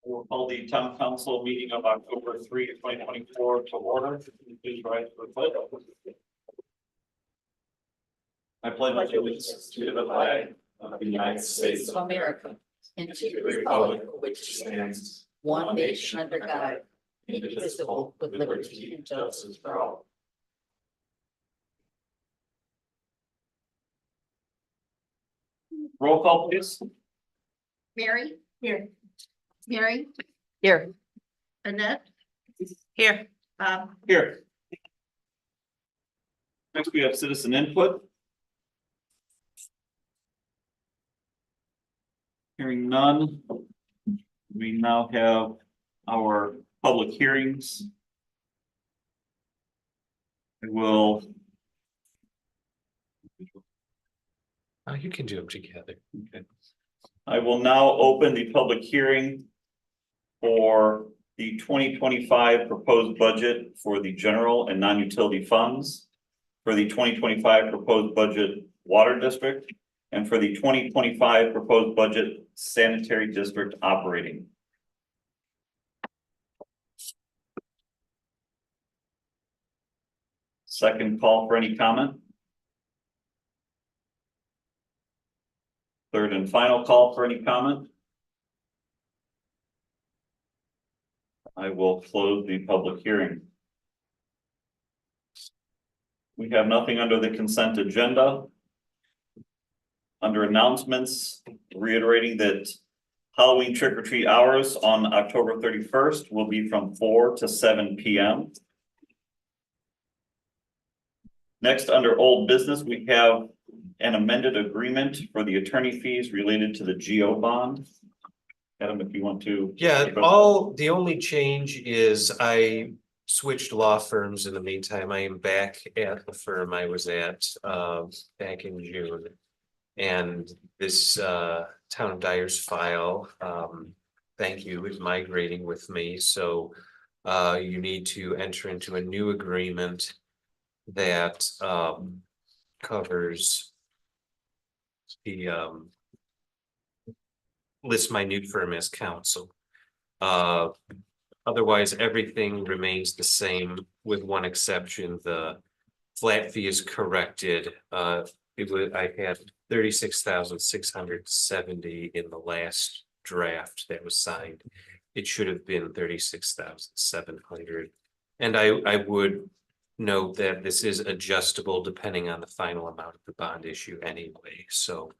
We'll call the town council meeting of October 3, 2024 to order. Please rise for the pledge. I pledge allegiance to the flag of the United States of America and to the republic for which stands one nation under God, indivisible, with liberty and justice for all. Roll call, please. Mary? Here. Mary? Here. Annette? Here. Bob? Here. Next, we have citizen input. Hearing none. We now have our public hearings. I will. You can do them together. Okay. I will now open the public hearing for the 2025 proposed budget for the general and non-utility funds, for the 2025 proposed budget water district, and for the 2025 proposed budget sanitary district operating. Second call for any comment. Third and final call for any comment. I will close the public hearing. We have nothing under the consent agenda. Under announcements, reiterating that Halloween trick or treat hours on October 31st will be from 4 to 7 p.m. Next, under old business, we have an amended agreement for the attorney fees related to the GO bond. Adam, if you want to. Yeah, the only change is I switched law firms in the meantime. I am back at the firm I was at back in June. And this Town of Dyer's file, thank you, is migrating with me. So you need to enter into a new agreement that covers the lists my new firm as counsel. Otherwise, everything remains the same with one exception. The flat fee is corrected. I had 36,670 in the last draft that was signed. It should have been 36,700. And I would note that this is adjustable depending on the final amount of the bond issue anyway. So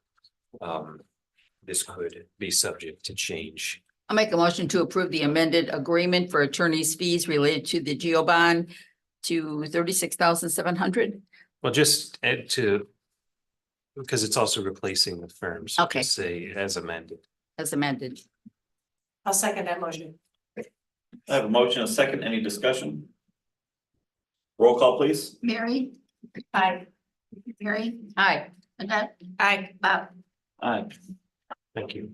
this could be subject to change. I'll make a motion to approve the amended agreement for attorney's fees related to the GO bond to 36,700. Well, just add to, because it's also replacing the firm. So Okay. just say as amended. As amended. I'll second that motion. I have a motion, a second, any discussion? Roll call, please. Mary? Aye. Mary? Aye. Annette? Aye. Bob? Aye. Thank you.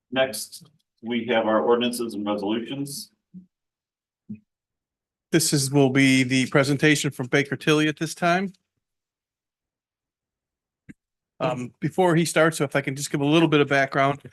Next, we have our ordinances and resolutions. Will be the presentation from Baker Tilly at this time. Before he starts, so if I can just give a little bit of background,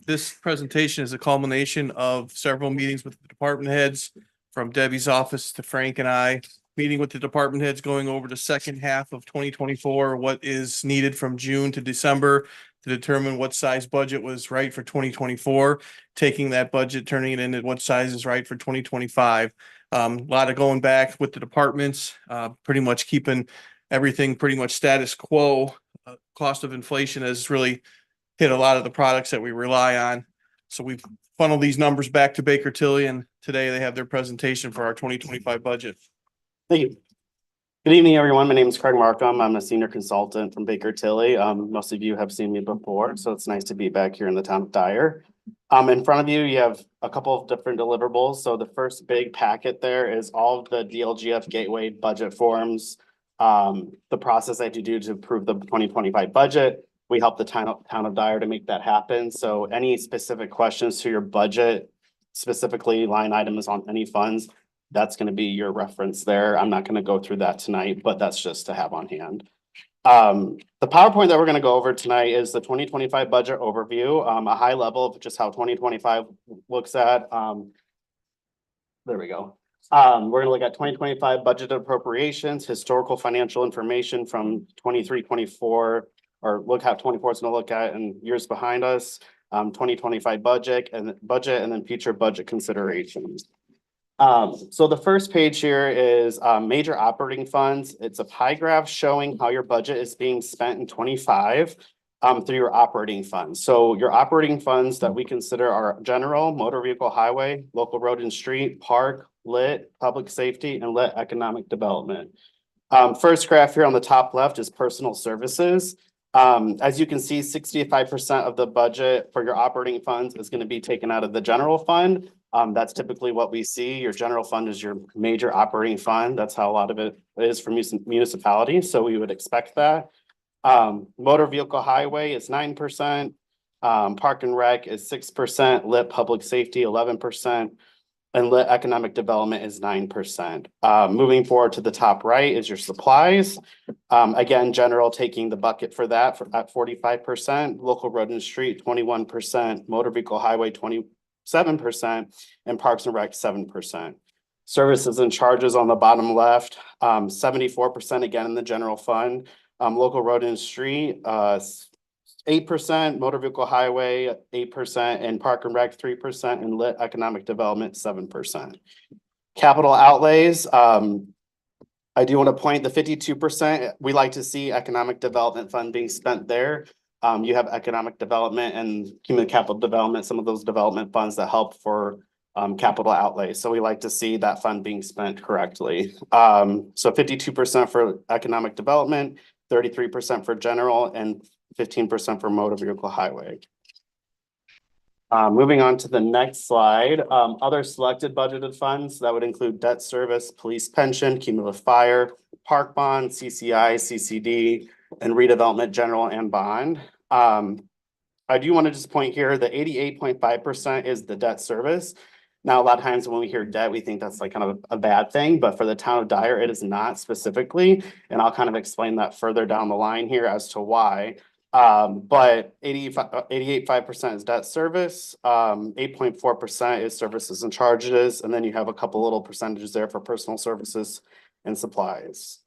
this presentation is a culmination of several meetings with the department heads, from Debbie's office to Frank and I, meeting with the department heads, going over the second half of 2024, what is needed from June to December to determine what size budget was right for 2024, taking that budget, turning it into what size is right for 2025. A lot of going back with the departments, pretty much keeping everything pretty much status quo. Cost of inflation has really hit a lot of the products that we rely on. So we've funneled these numbers back to Baker Tilly, and today they have their presentation for our 2025 budget. Thank you. Good evening, everyone. My name is Craig Markham. I'm a senior consultant from Baker Tilly. Most of you have seen me before, so it's nice to be back here in the town of Dyer. In front of you, you have a couple of different deliverables. So the first big packet there is all of the DLGF Gateway budget forms. The process I had to do to approve the 2025 budget. We help the town of Dyer to make that happen. So any specific questions to your budget, specifically line items on any funds, that's going to be your reference there. I'm not going to go through that tonight, but that's just to have on hand. The PowerPoint that we're gonna go over tonight is the 2025 budget overview, a high level of just how 2025 looks at, there we go. We're gonna look at 2025 budget appropriations, historical financial information from 23-24, or look how 24 is gonna look at in years behind us, 2025 budget, and then future budget considerations. So the first page here is major operating funds. It's a pie graph showing how your budget is being spent in 25 through your operating funds. So your operating funds that we consider are general, motor vehicle highway, local road and street, park, lit, public safety, and lit economic development. First graph here on the top left is personal services. As you can see, 65% of the budget for your operating funds is going to be taken out of the general fund. That's typically what we see. Your general fund is your major operating fund. That's how a lot of it is for municipalities. So we would expect that. Motor vehicle highway is 9%. Park and rec is 6%. Lit public safety 11%. And lit economic development is 9%. Moving forward to the top right is your supplies. Again, general taking the bucket for that at 45%. Local road and street 21%. Motor vehicle highway 27%, and parks and rec 7%. Services and charges on the bottom left, 74% again in the general fund. Local road and street, 8%, motor vehicle highway 8%, and park and rec 3%, and lit economic development 7%. Capital outlays, I do want to point the 52%. We like to see economic development fund being spent there. You have economic development and human capital development, some of those development funds that help for capital outlay. So we like to see that fund being spent correctly. So 52% for economic development, 33% for general, and 15% for motor vehicle highway. Moving on to the next slide, other selected budgeted funds that would include debt service, police pension, cumulative fire, park bond, CCI, CCD, and redevelopment general and bond. I do want to just point here that 88.5% is the debt service. Now, a lot of times when we hear debt, we think that's like kind of a bad thing, but for the town of Dyer, it is not specifically. And I'll kind of explain that further down the line here as to why. But 88.5% is debt service, 8.4% is services and charges, and then you have a couple little percentages there for personal services and supplies.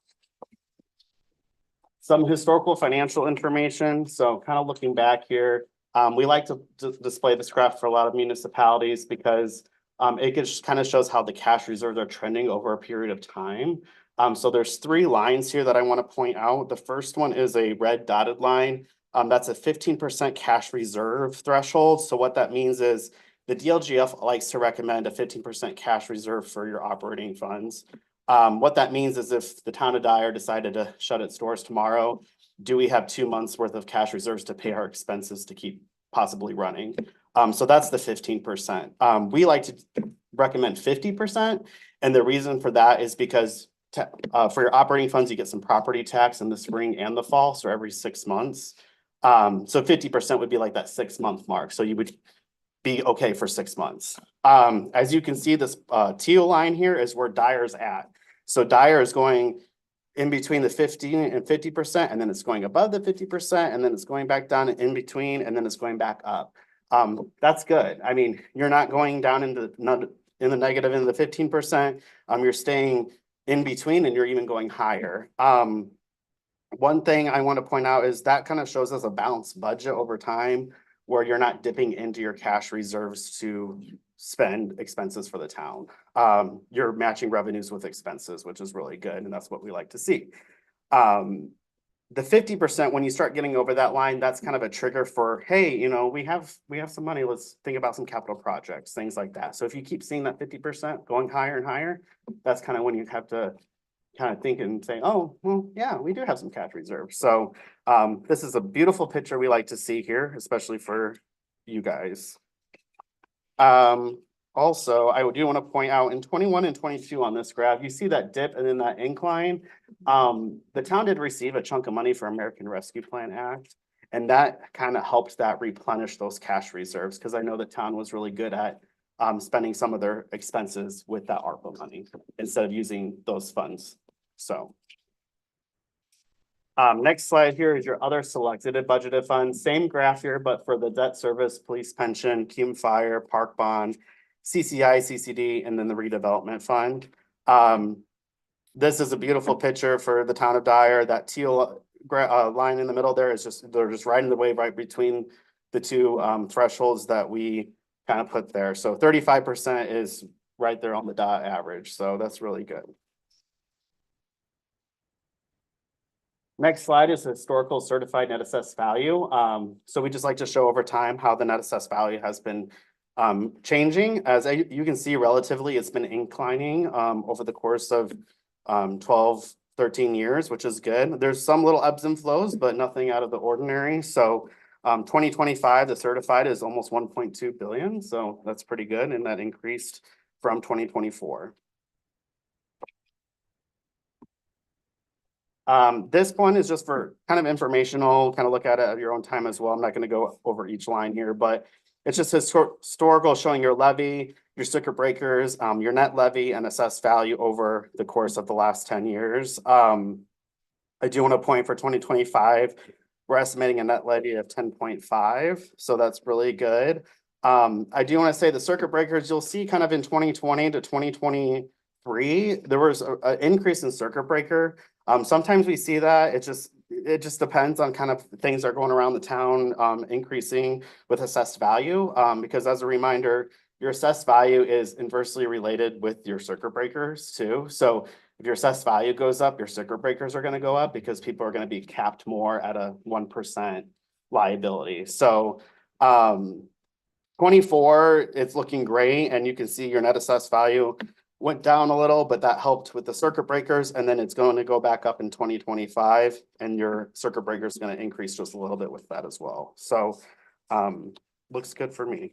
Some historical financial information. So kind of looking back here, we like to display this graph for a lot of municipalities because it just kind of shows how the cash reserves are trending over a period of time. So there's 3 lines here that I want to point out. The first one is a red dotted line. That's a 15% cash reserve threshold. So what that means is the DLGF likes to recommend a 15% cash reserve for your operating funds. What that means is if the town of Dyer decided to shut its doors tomorrow, do we have 2 months worth of cash reserves to pay our expenses to keep possibly running? So that's the 15%. We like to recommend 50%. And the reason for that is because for your operating funds, you get some property tax in the spring and the fall, so every 6 months. So 50% would be like that 6-month mark. So you would be okay for 6 months. As you can see, this teal line here is where Dyer's at. So Dyer is going in between the 15 and 50%, and then it's going above the 50%, and then it's going back down in between, and then it's going back up. That's good. I mean, you're not going down in the negative in the 15%. You're staying in between, and you're even going higher. One thing I want to point out is that kind of shows us a balanced budget over time where you're not dipping into your cash reserves to spend expenses for the town. You're matching revenues with expenses, which is really good, and that's what we like to see. The 50%, when you start getting over that line, that's kind of a trigger for, hey, you know, we have some money, let's think about some capital projects, things like that. So if you keep seeing that 50% going higher and higher, that's kind of when you have to kind of think and say, oh, well, yeah, we do have some cash reserves. So this is a beautiful picture we like to see here, especially for you guys. Also, I do want to point out in 21 and 22 on this graph, you see that dip and then that incline. The town did receive a chunk of money for American Rescue Plan Act, and that kind of helped that replenish those cash reserves because I know the town was really good at spending some of their expenses with that ARPA money instead of using those funds. So Next slide here is your other selected and budgeted funds. Same graph here, but for the debt service, police pension, cume fire, park bond, CCI, CCD, and then the redevelopment fund. This is a beautiful picture for the town of Dyer. That teal line in the middle there is just, they're just right in the way, right between the two thresholds that we kind of put there. So 35% is right there on the dot average. So that's really good. Next slide is historical certified net assessed value. So we just like to show over time how the net assessed value has been changing. As you can see, relatively, it's been inclining over the course of 12, 13 years, which is good. There's some little ebbs and flows, but nothing out of the ordinary. So 2025, the certified is almost 1.2 billion. So that's pretty good. And that increased from 2024. This one is just for kind of informational, kind of look at it at your own time as well. I'm not going to go over each line here, but it's just historical, showing your levy, your circuit breakers, your net levy and assessed value over the course of the last 10 years. I do want to point for 2025, we're estimating a net levy of 10.5. So that's really good. I do want to say the circuit breakers, you'll see kind of in 2020 to 2023, there was an increase in circuit breaker. Sometimes we see that it just depends on kind of things that are going around the town, increasing with assessed value. Because as a reminder, your assessed value is inversely related with your circuit breakers too. So if your assessed value goes up, your circuit breakers are going to go up because people are going to be capped more at a 1% liability. So 24, it's looking great. And you can see your net assessed value went down a little, but that helped with the circuit breakers. And then it's going to go back up in 2025 and your circuit breaker is going to increase just a little bit with that as well. So looks good for me.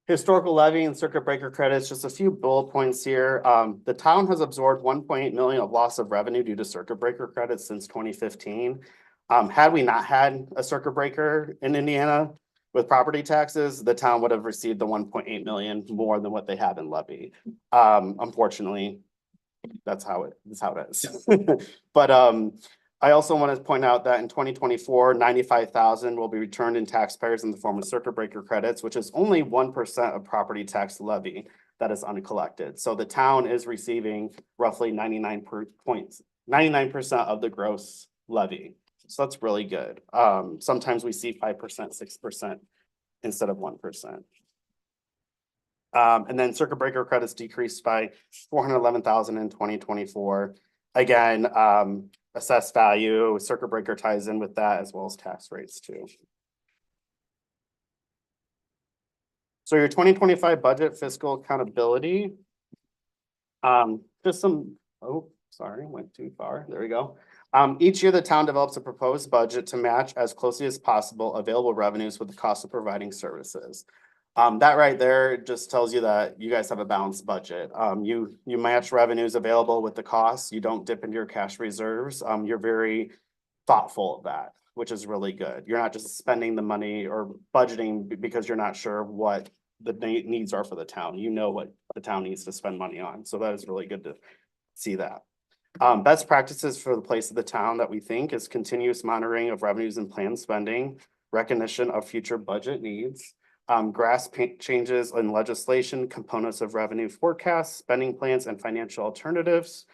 Historical levy and circuit breaker credits, just a few bullet points here. The town has absorbed 1.8 million of loss of revenue due to circuit breaker credits since 2015. Had we not had a circuit breaker in Indiana, with property taxes, the town would have received the 1.8 million more than what they have in levy. Unfortunately, that's how it is. But I also want to point out that in 2024, 95,000 will be returned in taxpayers in the form of circuit breaker credits, which is only 1% of property tax levy that is uncollected. So the town is receiving roughly 99% of the gross levy. So that's really good. Sometimes we see 5%, 6% instead of 1%. And then circuit breaker credits decreased by 411,000 in 2024. Again, assessed value, circuit breaker ties in with that as well as tax rates too. So your 2025 budget fiscal accountability. Just some, oh, sorry, went too far. There we go. Each year, the town develops a proposed budget to match as closely as possible available revenues with the cost of providing services. That right there just tells you that you guys have a balanced budget. You match revenues available with the costs. You don't dip into your cash reserves. You're very thoughtful of that, which is really good. You're not just spending the money or budgeting because you're not sure what the needs are for the town. You know what the town needs to spend money on. So that is really good to see that. Best practices for the place of the town that we think is continuous monitoring of revenues and planned spending, recognition of future budget needs, grasp changes in legislation, components of revenue forecasts, spending plans, and financial alternatives,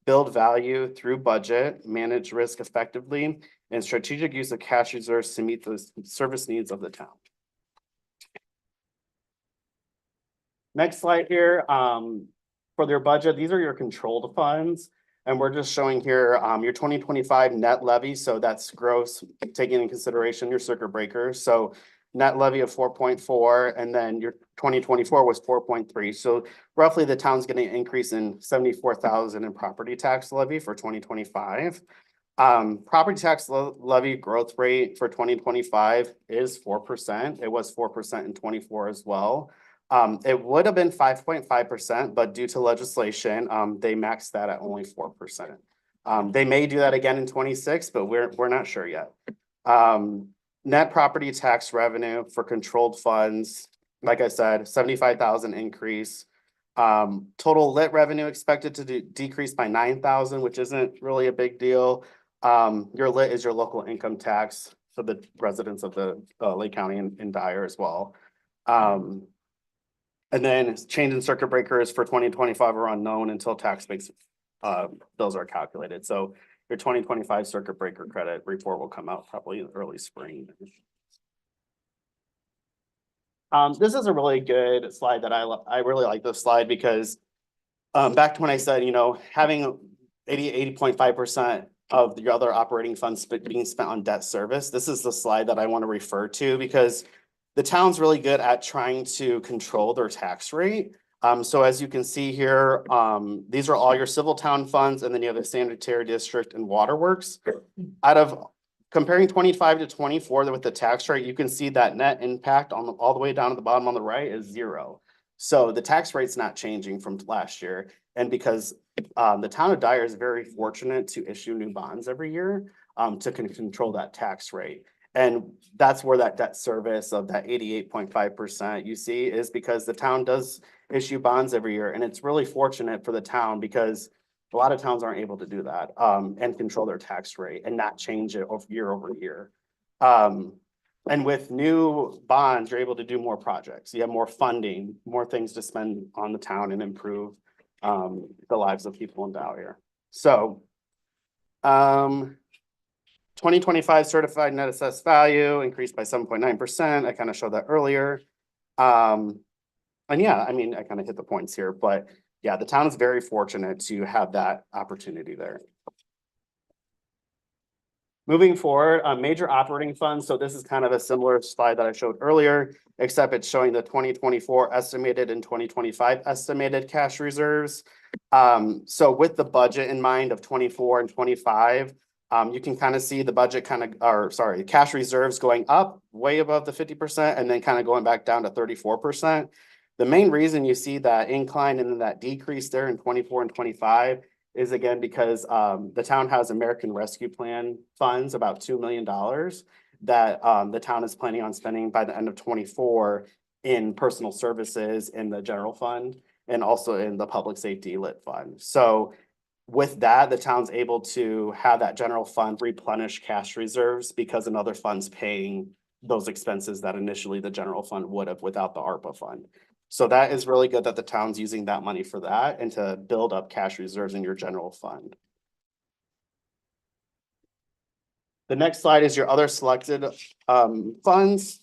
build value through budget, manage risk effectively, and strategic use of cash reserves to meet the service needs of the town. Next slide here, for their budget, these are your controlled funds. And we're just showing here your 2025 net levy. So that's gross, taking into consideration your circuit breakers. So net levy of 4.4, and then your 2024 was 4.3. So roughly the town's getting an increase in 74,000 in property tax levy for 2025. Property tax levy growth rate for 2025 is 4%. It was 4% in 24 as well. It would have been 5.5%, but due to legislation, they maxed that at only 4%. They may do that again in 26, but we're not sure yet. Net property tax revenue for controlled funds, like I said, 75,000 increase. Total lit revenue expected to decrease by 9,000, which isn't really a big deal. Your lit is your local income tax for the residents of the Lake County and Dyer as well. And then change in circuit breakers for 2025 are unknown until tax base bills are calculated. So your 2025 circuit breaker credit report will come out probably in early spring. This is a really good slide that I really like this slide because back to when I said, you know, having 80.5% of your other operating funds being spent on debt service, this is the slide that I want to refer to because the town's really good at trying to control their tax rate. So as you can see here, these are all your civil town funds, and then you have the sanitary district and waterworks. Out of comparing 25 to 24 with the tax rate, you can see that net impact on all the way down to the bottom on the right is 0. So the tax rate's not changing from last year. And because the town of Dyer is very fortunate to issue new bonds every year to control that tax rate. And that's where that debt service of that 88.5% you see is because the town does issue bonds every year. And it's really fortunate for the town because a lot of towns aren't able to do that and control their tax rate and not change it year over year. And with new bonds, you're able to do more projects. You have more funding, more things to spend on the town and improve the lives of people in Dyer. So 2025 certified net assessed value increased by 7.9%. I kind of showed that earlier. And yeah, I mean, I kind of hit the points here, but yeah, the town is very fortunate to have that opportunity there. Moving forward, major operating funds. So this is kind of a similar slide that I showed earlier, except it's showing the 2024 estimated and 2025 estimated cash reserves. So with the budget in mind of 24 and 25, you can kind of see the budget cash reserves going up way above the 50% and then kind of going back down to 34%. The main reason you see that incline and then that decrease there in 24 and 25 is again because the town has American Rescue Plan funds, about $2 million that the town is planning on spending by the end of 24 in personal services in the general fund and also in the public safety lit fund. So with that, the town's able to have that general fund replenish cash reserves because another fund's paying those expenses that initially the general fund would have without the ARPA fund. So that is really good that the town's using that money for that and to build up cash reserves in your general fund. The next slide is your other selected funds.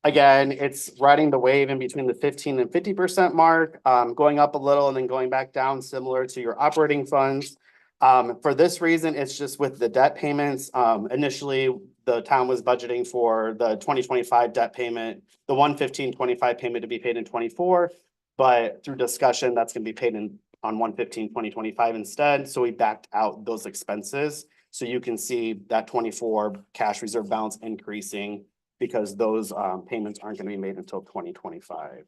Again, it's riding the wave in between the 15 and 50% mark, going up a little and then going back down similar to your operating funds. For this reason, it's just with the debt payments. Initially, the town was budgeting for the 2025 debt payment, the 1/15/25 payment to be paid in 24, but through discussion, that's going to be paid on 1/15/2025 instead. So we backed out those expenses. So you can see that 24 cash reserve balance increasing because those payments aren't going to be made until 2025.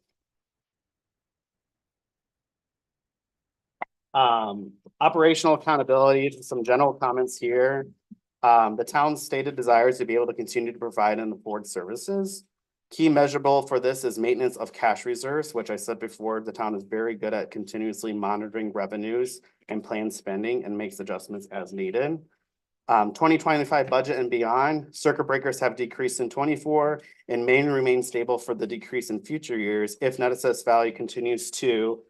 Operational accountability, some general comments here. The town's stated desires to be able to continue to provide and afford services. Key measurable for this is maintenance of cash reserves, which I said before, the town is very good at continuously monitoring revenues and planned spending and makes adjustments as needed. 2025 budget and beyond, circuit breakers have decreased in 24 and may remain stable for the decrease in future years if net assessed value continues to,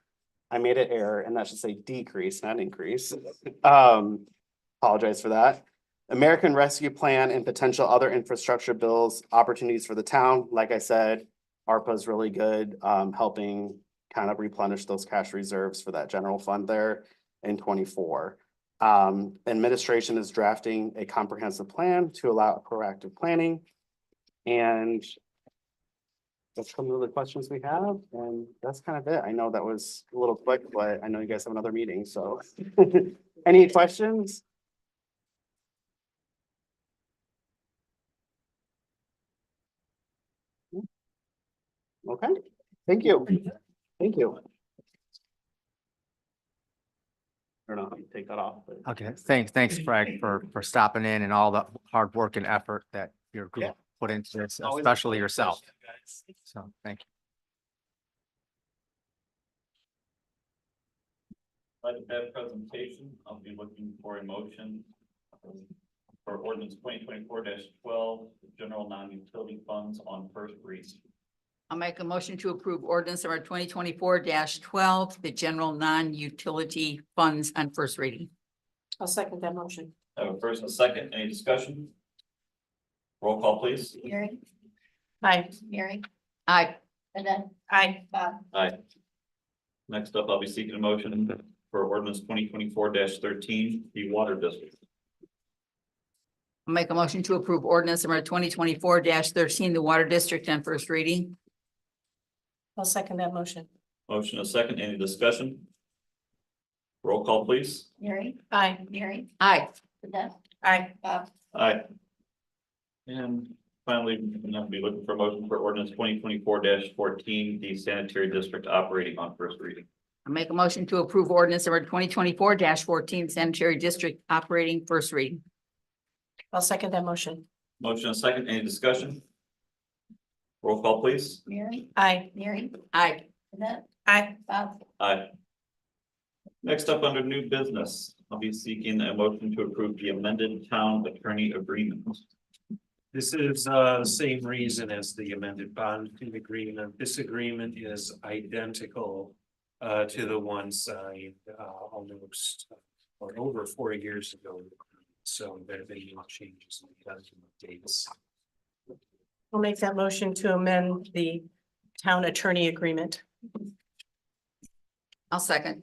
I made an error and that should say decrease, not increase. Apologize for that. American Rescue Plan and potential other infrastructure bills, opportunities for the town. Like I said, ARPA is really good, helping kind of replenish those cash reserves for that general fund there in 24. Administration is drafting a comprehensive plan to allow proactive planning. And that's some of the questions we have. And that's kind of it. I know that was a little quick, but I know you guys have another meeting, so. Any questions? Okay, thank you. Thank you. I don't know how you take that off. But. Okay, thanks, Frank, for stopping in and all the hard work and effort that your group Yeah. put into this, Always especially a yourself. question, guys. So, thank you. that presentation, I'll be looking for a motion for ordinance 2024-12, general non-utility funds on first reading. I'll make a motion to approve ordinance number 2024-12, the general non-utility funds on first reading. I'll second that motion. I have a first and a second. Any discussion? Roll call, please. Mary. Aye. Mary. Aye. Annette. Aye. Bob. Aye. Next up, I'll be seeking a motion for ordinance 2024-13, the water district. I'll make a motion to approve ordinance number 2024-13, the water district on first reading. I'll second that motion. Motion and a second. Any discussion? Roll call, please. Mary. Aye. Mary. Aye. Annette. Aye. Bob. Aye. And finally, I'll be looking for a motion for ordinance 2024-14, the sanitary district operating on first reading. I'll make a motion to approve ordinance number 2024-14, sanitary district operating first reading. I'll second that motion. Motion and a second. Any discussion? Roll call, please. Mary. Aye. Mary. Aye. Annette. Aye. Bob. Aye. Next up, under new business, I'll be seeking a motion to approve the amended town attorney agreement. This is same reason as the amended bond agreement. This agreement is identical to the one signed almost or over 4 years ago. So there have been no changes in the document dates. I'll make that motion to amend the town attorney agreement. I'll second.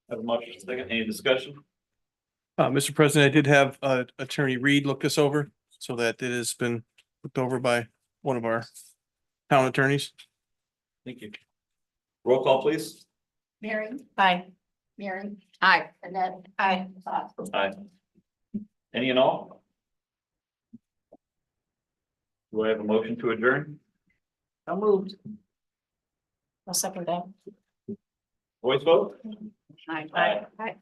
Have a motion and a second. Any discussion? Mr. President, I did have Attorney Reed look this over so that it has been looked over by one of our town attorneys. Thank you. Roll call, please. Mary. Aye. Mary. Aye. Annette. Aye. Bob. Aye. Any and all? Do I have a motion to adjourn? So moved. I'll second that. Voice vote? Aye. Aye. Aye.